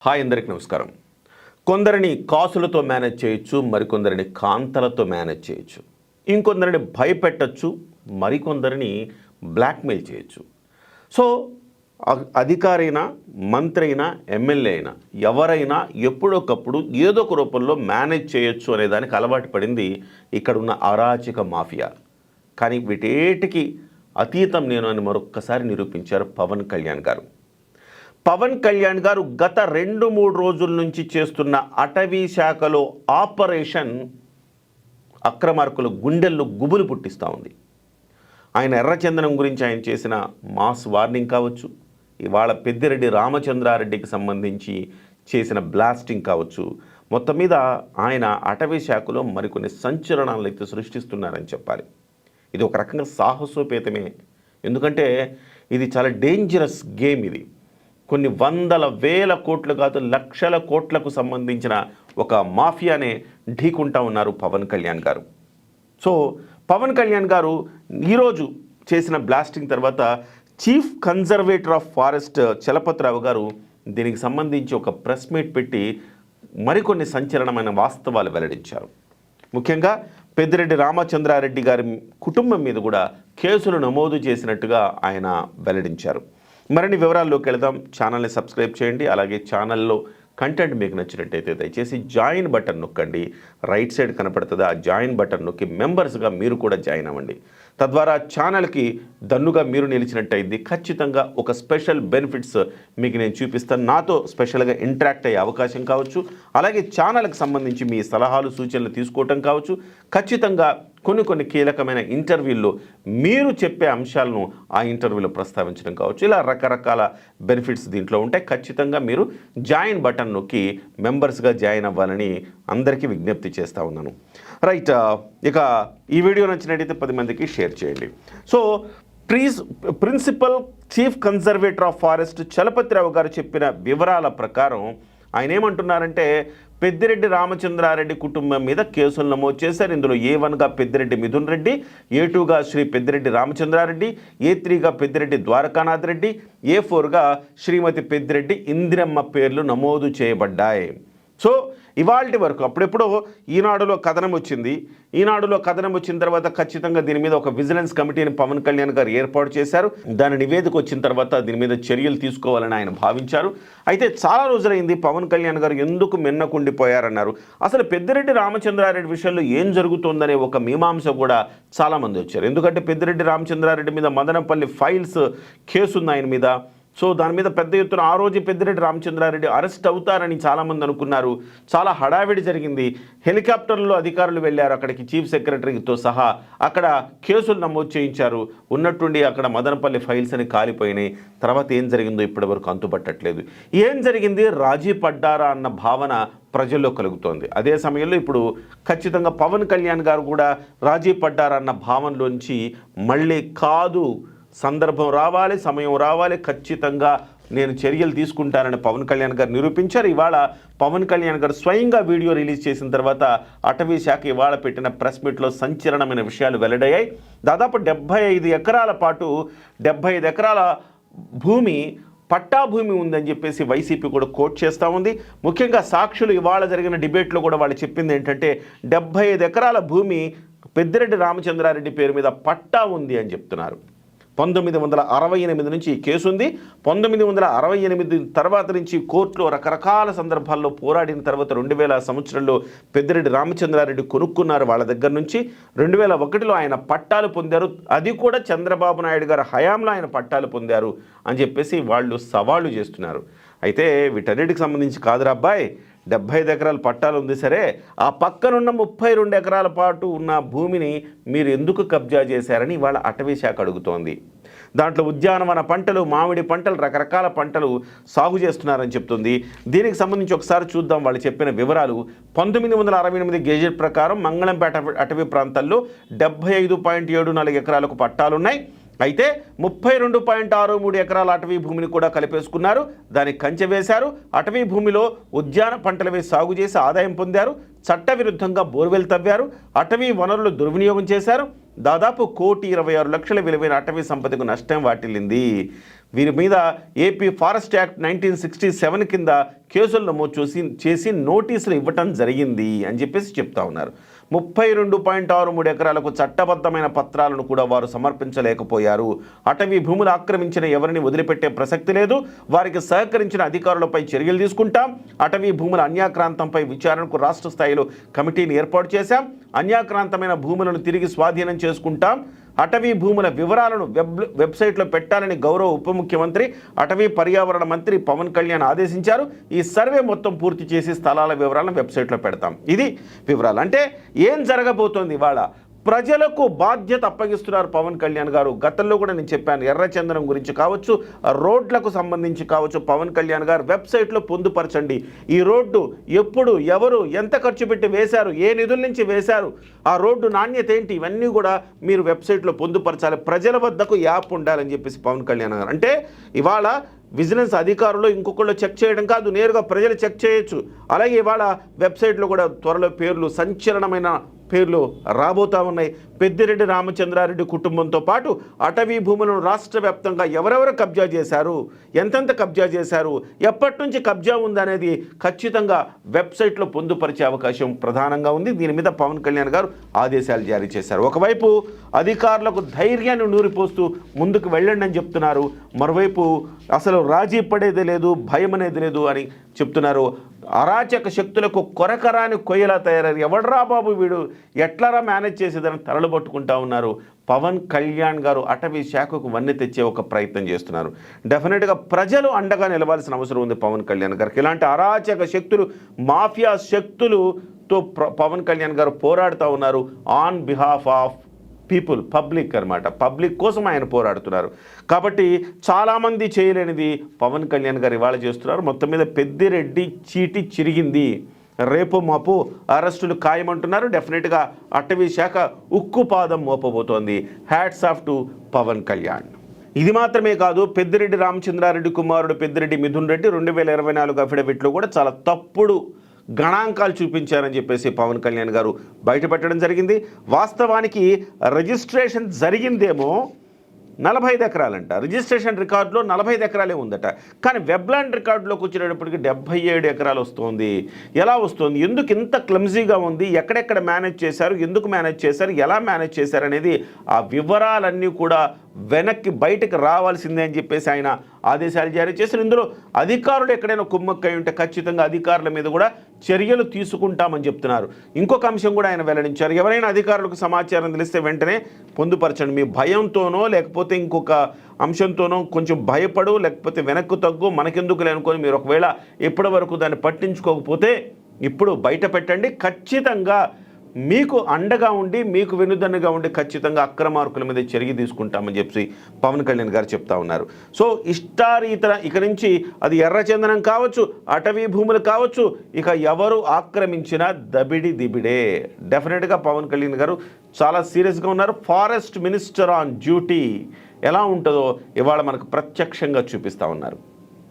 Hi అందరికీ నమస్కారం. కొందరిని కాసులతో మేనేజ్ చేయొచ్చు, మరికొందరిని కాంతలతో మేనేజ్ చేయొచ్చు, ఇంకొందరిని భయపెట్టచ్చు, మరికొందరిని బ్లాక్మెయిల్ చేయొచ్చు. సో అధికారైనా, మంత్రి అయినా, ఎమ్మెల్యే అయినా ఎవరైనా ఎప్పుడొకప్పుడు ఏదో ఒక రూపంలో మేనేజ్ చేయొచ్చు అనేదానికి అలవాటు పడింది ఇక్కడున్న అరాచక మాఫియా. కానీ వీటేటికి అతీతం నేను అని మరొక్కసారి నిరూపించారు పవన్ కళ్యాణ్ గారు. పవన్ కళ్యాణ్ గారు గత 2-3 రోజుల నుంచి చేస్తున్న అటవీ శాఖలో ఆపరేషన్ అక్రమార్కుల గుండెల్లో గుబులు పుట్టిస్తూ ఉంది. ఆయన ఎర్రచందనం గురించి ఆయన చేసిన మాస్ వార్నింగ్ కావచ్చు, ఇవాళ పెద్దిరెడ్డి రామచంద్రారెడ్డికి సంబంధించి చేసిన బ్లాస్టింగ్ కావచ్చు, మొత్తం మీద ఆయన అటవీ శాఖలో మరికొన్ని సంచలనాలు అయితే సృష్టిస్తున్నారని చెప్పాలి. ఇది ఒక రకంగా సాహసోపేతమే. ఎందుకంటే ఇది చాలా డేంజరస్ గేమ్. ఇది కొన్ని వందల వేల కోట్లు కాదు, లక్షల కోట్లకు సంబంధించిన ఒక మాఫియానే ఢీకుంటా ఉన్నారు పవన్ కళ్యాణ్ గారు. సో పవన్ కళ్యాణ్ గారు ఈరోజు చేసిన బ్లాస్టింగ్ తర్వాత chief conservator of forest Chalapathi Rao గారు దీనికి సంబంధించి ఒక ప్రెస్ మీట్ పెట్టి మరికొన్ని సంచలనమైన వాస్తవాలు వెల్లడించారు. ముఖ్యంగా పెద్దిరెడ్డి రామచంద్రారెడ్డి గారి కుటుంబం మీద కూడా కేసులు నమోదు చేసినట్టుగా ఆయన వెల్లడించారు. మరిన్ని వివరాల్లోకి వెళదాం. ఛానల్ని సబ్స్క్రైబ్ చేయండి. అలాగే ఛానల్లో కంటెంట్ మీకు నచ్చినట్టయితే దయచేసి జాయిన్ బటన్ నొక్కండి. రైట్ సైడ్ కనపడుతుంది, ఆ జాయిన్ బటన్ నొక్కి మెంబర్స్గా మీరు కూడా జాయిన్ అవ్వండి. తద్వారా ఛానల్కి దన్నుగా మీరు నిలిచినట్టయింది. ఖచ్చితంగా ఒక స్పెషల్ బెనిఫిట్స్ మీకు నేను చూపిస్తాను. నాతో స్పెషల్గా ఇంటరాక్ట్ అయ్యే అవకాశం కావచ్చు, అలాగే ఛానల్కి సంబంధించి మీ సలహాలు సూచనలు తీసుకోవటం కావచ్చు. ఖచ్చితంగా కొన్ని కీలకమైన ఇంటర్వ్యూల్లో మీరు చెప్పే అంశాలను ఆ ఇంటర్వ్యూలో ప్రస్తావించడం కావచ్చు. ఇలా రకరకాల బెనిఫిట్స్ దీంట్లో ఉంటాయి. ఖచ్చితంగా మీరు జాయిన్ బటన్ నొక్కి మెంబర్స్గా జాయిన్ అవ్వాలని అందరికీ విజ్ఞప్తి చేస్తూ ఉన్నాను. రైట్, ఇక ఈ వీడియో నచ్చినట్టయితే 10 మందికి షేర్ చేయండి. So principal chief conservator of forest Chalapathi Rao గారు చెప్పిన వివరాల ప్రకారం ఆయన ఏమంటున్నారంటే, పెద్దిరెడ్డి రామచంద్రారెడ్డి కుటుంబం మీద కేసులు నమోదు చేశారు. ఇందులో A1గా పెద్దిరెడ్డి మిథున్ రెడ్డి, A2గా శ్రీ పెద్దిరెడ్డి రామచంద్రారెడ్డి, A3గా పెద్దిరెడ్డి ద్వారకానాథ్ రెడ్డి, A4గా శ్రీమతి పెద్దిరెడ్డి ఇందిరమ్మ పేర్లు నమోదు చేయబడ్డాయి. సో ఇవాల్టి వరకు అప్పుడెప్పుడో ఈనాడులో కథనం వచ్చింది. ఈనాడులో కథనం వచ్చిన తర్వాత ఖచ్చితంగా దీని మీద ఒక విజిలెన్స్ కమిటీని పవన్ కళ్యాణ్ గారు ఏర్పాటు చేశారు. దాని నివేదిక వచ్చిన తర్వాత దీని మీద చర్యలు తీసుకోవాలని ఆయన భావించారు. అయితే చాలా రోజులైంది పవన్ కళ్యాణ్ గారు ఎందుకు మిన్నకుండిపోయారన్నారు. అసలు పెద్దిరెడ్డి రామచంద్రారెడ్డి విషయంలో ఏం జరుగుతుందనే ఒక మీమాంస కూడా చాలామంది వచ్చారు. ఎందుకంటే పెద్దిరెడ్డి రామచంద్రారెడ్డి మీద మదనపల్లి ఫైల్స్ కేసు ఉంది ఆయన మీద. సో దాని మీద పెద్ద ఎత్తున ఆ రోజు పెద్దిరెడ్డి రామచంద్రారెడ్డి అరెస్ట్ అవుతారని చాలామంది అనుకున్నారు. చాలా హడావిడి జరిగింది. హెలికాప్టర్లో అధికారులు వెళ్ళారు అక్కడికి, చీఫ్ సెక్రటరీతో సహా. అక్కడ కేసులు నమోదు చేయించారు. ఉన్నట్టుండి అక్కడ మదనపల్లి ఫైల్స్ అని కాలిపోయినాయి. తర్వాత ఏం జరిగిందో ఇప్పటివరకు అంతుపట్టట్లేదు. ఏం జరిగింది, రాజీ పడ్డారా అన్న భావన ప్రజల్లో కలుగుతోంది. అదే సమయంలో ఇప్పుడు ఖచ్చితంగా పవన్ కళ్యాణ్ గారు కూడా రాజీ పడ్డారన్న భావనలోంచి మళ్ళీ కాదు, సందర్భం రావాలి, సమయం రావాలి, ఖచ్చితంగా నేను చర్యలు తీసుకుంటానని పవన్ కళ్యాణ్ గారు నిరూపించారు. ఇవాళ పవన్ కళ్యాణ్ గారు స్వయంగా వీడియో రిలీజ్ చేసిన తర్వాత అటవీ శాఖ ఇవాళ పెట్టిన ప్రెస్ మీట్లో సంచలనమైన విషయాలు వెల్లడయ్యాయి. దాదాపు 75 ఎకరాల పాటు 75 ఎకరాల భూమి పట్టా భూమి ఉందని చెప్పేసి వైసీపీ కూడా కోట్ చేస్తూ ఉంది. ముఖ్యంగా సాక్షులు ఇవాళ జరిగిన డిబేట్లో కూడా వాళ్ళు చెప్పింది ఏంటంటే 75 ఎకరాల భూమి పెద్దిరెడ్డి రామచంద్రారెడ్డి పేరు మీద పట్టా ఉంది అని చెప్తున్నారు. 1968 నుంచి ఈ కేసు ఉంది. 1968 తర్వాత నుంచి కోర్టులో రకరకాల సందర్భాల్లో పోరాడిన తర్వాత 2000 సంవత్సరంలో పెద్దిరెడ్డి రామచంద్రారెడ్డి కొనుక్కున్నారు వాళ్ళ దగ్గర నుంచి. 2001లో ఆయన పట్టాలు పొందారు. అది కూడా చంద్రబాబు నాయుడు గారు హయాంలో ఆయన పట్టాలు పొందారు అని చెప్పేసి వాళ్ళు సవాళ్ళు చేస్తున్నారు. అయితే వీటన్నిటికి సంబంధించి కాదురా అబ్బాయి, 75 ఎకరాల పట్టాలు ఉంది సరే, ఆ పక్కనున్న 32 ఎకరాల పాటు ఉన్న భూమిని మీరు ఎందుకు కబ్జా చేశారని వాళ్ళ అటవీ శాఖ అడుగుతోంది. దాంట్లో ఉద్యానవన పంటలు, మామిడి పంటలు, రకరకాల పంటలు సాగు చేస్తున్నారని చెప్తుంది. దీనికి సంబంధించి ఒకసారి చూద్దాం వాళ్ళు చెప్పిన వివరాలు. 1968 గెజెట్ ప్రకారం మంగళంపేట అటవీ ప్రాంతాల్లో 75.74 ఎకరాలకు పట్టాలున్నాయి. అయితే 32.63 ఎకరాల అటవీ భూమిని కూడా కలిపేసుకున్నారు. దానికి కంచె వేశారు. అటవీ భూమిలో ఉద్యాన పంటలు వేసి సాగు చేసి ఆదాయం పొందారు. చట్టవిరుద్ధంగా బోర్వెల్ తవ్వారు. అటవీ వనరులు దుర్వినియోగం చేశారు. దాదాపు 1,26,00,00,000 విలువైన అటవీ సంపదకు నష్టం వాటిల్లింది. వీరి మీద ఏపీ ఫారెస్ట్ యాక్ట్ 1967 కింద కేసులు నమోదు చేసి నోటీసులు ఇవ్వటం జరిగింది అని చెప్పేసి చెప్తా ఉన్నారు. 32.63 ఎకరాలకు చట్టబద్ధమైన పత్రాలను కూడా వారు సమర్పించలేకపోయారు. అటవీ భూములు ఆక్రమించిన ఎవరిని వదిలిపెట్టే ప్రసక్తి లేదు. వారికి సహకరించిన అధికారులపై చర్యలు తీసుకుంటాం. అటవీ భూముల అన్యాక్రాంతంపై విచారణకు రాష్ట్ర స్థాయిలో కమిటీని ఏర్పాటు చేశాం. అన్యాక్రాంతమైన భూములను తిరిగి స్వాధీనం చేసుకుంటాం. అటవీ భూముల వివరాలను వెబ్సైట్లో పెట్టాలని గౌరవ ఉప ముఖ్యమంత్రి అటవీ పర్యావరణ మంత్రి పవన్ కళ్యాణ్ ఆదేశించారు. ఈ సర్వే మొత్తం పూర్తి చేసి స్థలాల వివరాలను వెబ్సైట్లో పెడతాం. ఇది వివరాలు. అంటే ఏం జరగబోతోంది? ఇవాళ ప్రజలకు బాధ్యత అప్పగిస్తున్నారు పవన్ కళ్యాణ్ గారు. గతంలో కూడా నేను చెప్పాను, ఎర్రచందనం గురించి కావచ్చు, రోడ్లకు సంబంధించి కావచ్చు, పవన్ కళ్యాణ్ గారు వెబ్సైట్లో పొందుపరచండి. ఈ రోడ్డు ఎప్పుడు, ఎవరు, ఎంత ఖర్చు పెట్టి వేశారు, ఏ నిధుల నుంచి వేశారు, ఆ రోడ్డు నాణ్యత ఏంటి, ఇవన్నీ కూడా మీరు వెబ్సైట్లో పొందుపరచాలి. ప్రజల వద్దకు యాప్ ఉండాలని చెప్పేసి పవన్ కళ్యాణ్ గారు. అంటే ఇవాళ విజిలెన్స్ అధికారులు ఇంకొకళ్ళు చెక్ చేయడం కాదు, నేరుగా ప్రజలు చెక్ చేయొచ్చు. అలాగే ఇవాళ వెబ్సైట్లో కూడా త్వరలో పేర్లు, సంచలనమైన పేర్లు రాబోతా ఉన్నాయి. పెద్దిరెడ్డి రామచంద్రారెడ్డి కుటుంబంతో పాటు అటవీ భూములను రాష్ట్ర వ్యాప్తంగా ఎవరెవరు కబ్జా చేశారు, ఎంతెంత కబ్జా చేశారు, ఎప్పటి నుంచి కబ్జా ఉందనేది ఖచ్చితంగా వెబ్సైట్లో పొందుపరిచే అవకాశం ప్రధానంగా ఉంది. దీని మీద పవన్ కళ్యాణ్ గారు ఆదేశాలు జారీ చేశారు. ఒకవైపు అధికారులకు ధైర్యాన్ని నూరిపోస్తూ ముందుకు వెళ్ళండి అని చెప్తున్నారు. మరోవైపు అసలు రాజీ పడేది లేదు, భయం అనేది లేదు అని చెప్తున్నారు. అరాచక శక్తులకు కొరకరాని కొయ్యలా తయారయ్యారు. ఎవడరా బాబు వీడు, ఎట్లరా మేనేజ్ చేసేదని తలలు పట్టుకుంటా ఉన్నారు. పవన్ కళ్యాణ్ గారు అటవీ శాఖకు వన్నె తెచ్చే ఒక ప్రయత్నం చేస్తున్నారు. డెఫినెట్గా ప్రజలు అండగా నిలవాల్సిన అవసరం ఉంది పవన్ కళ్యాణ్ గారికి. ఇలాంటి అరాచక శక్తులు, మాఫియా శక్తులతో పవన్ కళ్యాణ్ గారు పోరాడుతూ ఉన్నారు. On behalf of people, public అనమాట. పబ్లిక్ కోసం ఆయన పోరాడుతున్నారు. కాబట్టి చాలామంది చేయలేనిది పవన్ కళ్యాణ్ గారు ఇవాళ చేస్తున్నారు. మొత్తం మీద పెద్దిరెడ్డి చీటి చిరిగింది. రేపు మాపు అరెస్టులు ఖాయమంటున్నారు. డెఫినెట్గా అటవీ శాఖ ఉక్కుపాదం మోపబోతోంది. Hats off to Pawan Kalyan. ఇది మాత్రమే కాదు, పెద్దిరెడ్డి రామచంద్రారెడ్డి కుమారుడు పెద్దిరెడ్డి మిథున్ రెడ్డి 2024 అఫిడవిట్లో కూడా చాలా తప్పుడు గణాంకాలు చూపించారని చెప్పేసి పవన్ కళ్యాణ్ గారు బయటపెట్టడం జరిగింది. వాస్తవానికి రిజిస్ట్రేషన్ జరిగిందేమో 45 ఎకరాలంట. రిజిస్ట్రేషన్ రికార్డులో 45 ఎకరాలే ఉందట. కానీ వెబ్లాండ్ రికార్డులోకి వచ్చేటప్పటికి 77 ఎకరాలు వస్తుంది. ఎలా వస్తుంది, ఎందుకు ఇంత క్లమ్జీగా ఉంది, ఎక్కడెక్కడ మేనేజ్ చేశారు, ఎందుకు మేనేజ్ చేశారు, ఎలా మేనేజ్ చేశారు అనేది ఆ వివరాలన్నీ కూడా వెనక్కి బయటకు రావాల్సిందే అని చెప్పేసి ఆయన ఆదేశాలు జారీ చేశారు. ఇందులో అధికారులు ఎక్కడైనా కుమ్మక్కై ఉంటే ఖచ్చితంగా అధికారుల మీద కూడా చర్యలు తీసుకుంటామని చెప్తున్నారు. ఇంకొక అంశం కూడా ఆయన వెల్లడించారు. ఎవరైనా అధికారులకు సమాచారం తెలిస్తే వెంటనే పొందుపరచండి. మీ భయంతోనో లేకపోతే ఇంకొక అంశంతోనో కొంచెం భయపడు, లేకపోతే వెనక్కు తగ్గు, మనకెందుకులే అనుకొని మీరు ఒకవేళ ఇప్పటి వరకు దాన్ని పట్టించుకోకపోతే ఇప్పుడు బయట పెట్టండి. ఖచ్చితంగా మీకు అండగా ఉండి, మీకు వెనుదన్నుగా ఉండి ఖచ్చితంగా అక్రమార్కుల మీద చర్య తీసుకుంటామని చెప్పి పవన్ కళ్యాణ్ గారు చెప్తా ఉన్నారు. సో ఇష్టారీతన ఇక నుంచి అది ఎర్రచందనం కావచ్చు, అటవీ భూములు కావచ్చు, ఇక ఎవరు ఆక్రమించినా దబిడి దిబిడే. డెఫినెట్గా పవన్ కళ్యాణ్ గారు చాలా సీరియస్గా ఉన్నారు. ఫారెస్ట్ మినిస్టర్ ఆన్ డ్యూటీ ఎలా ఉంటుందో ఇవాళ మనకు ప్రత్యక్షంగా చూపిస్తూ ఉన్నారు.